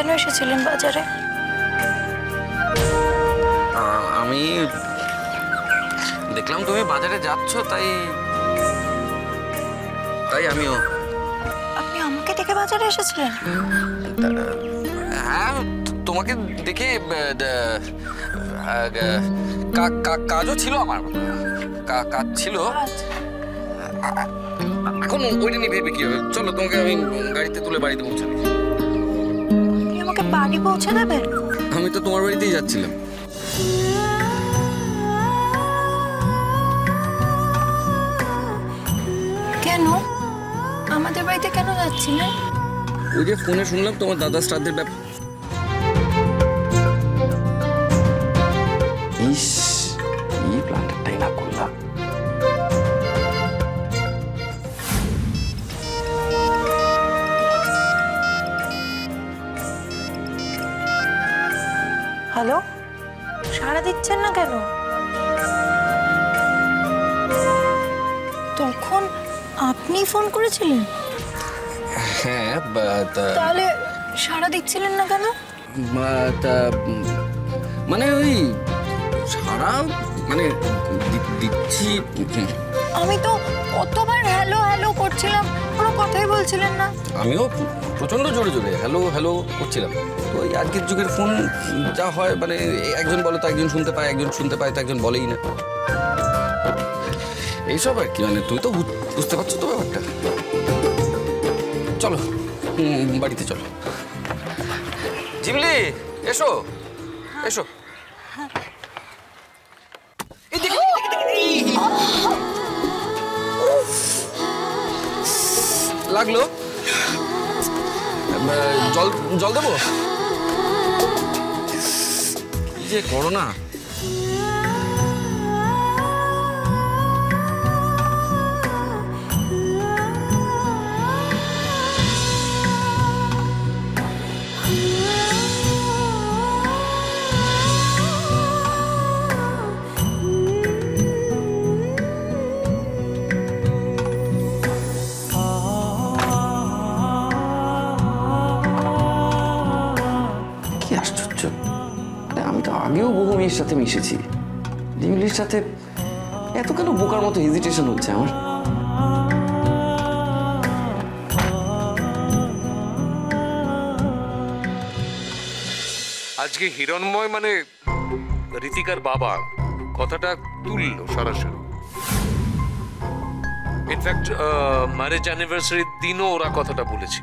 কেন এসেছিলেন বাজারে? আমি দেখলাম তুমি বাজারে যাচ্ছ, তাই আমিও। আপনি আমাকে দেখে বাজারে এসেছিলেন? হ্যাঁ, তোমাকে দেখে কাজও ছিল, আমার কাজ ছিল। এখন ওইটা নিয়ে ভেবে কি হবে? চলো, তোমাকে আমি গাড়িতে তুলে বাড়িতে পৌঁছে দিই। আপনি আমাকে বাড়ি পৌঁছে দেবেন? আমি তো তোমার বাড়িতেই যাচ্ছিলাম। কেন? আমাদের বাড়িতে কেন যাচ্ছিলেন? ওই যে ফোনে শুনলাম তোমার দাদা শ্রাদ্ধের ব্যাপার। ইস, এই প্ল্যানটাই না করলাম। হ্যালো, সাড়া দিচ্ছেন না কেন? তখন আপনি ফোন করেছিলেন? হ্যাঁ, তাহলে সাড়া দিচ্ছিলেন না কেন? মানে ওই সারা মানে দিচ্ছি। আমি তো কতবার হ্যালো হ্যালো করছিলাম, কোনো কথাই বলছিলেন না। আমিও প্রচন্ড জোরে জোরে হ্যালো হ্যালো করছিলাম। তো এই আজকের যুগের ফোন যা হয়, মানে একজন বলে তো একজন শুনতে পায়, একজন শুনতে পায় তো একজন বলেই না, এইসব আর কি। মানে তুই তো বুঝতে পারছো তো ব্যাপারটা। চলো বাড়িতে চলো। জিমলি, এসো এসো। লাগলো? জল জল দেবো? কি যে করো না। কি আশ্চর্য, আমি তো আগেও বহু মেয়ের সাথে মিশেছি, ডিমলির সাথে এত কেন বোকার মতো হেজিটেশন হচ্ছে আমার? আজকে হিরণময় মানে ঋতিকার বাবা কথাটা তুললো সরাসরি। ইনফ্যাক্ট ম্যারেজ অ্যানিভার্সারির দিনও ওরা কথাটা বলেছে।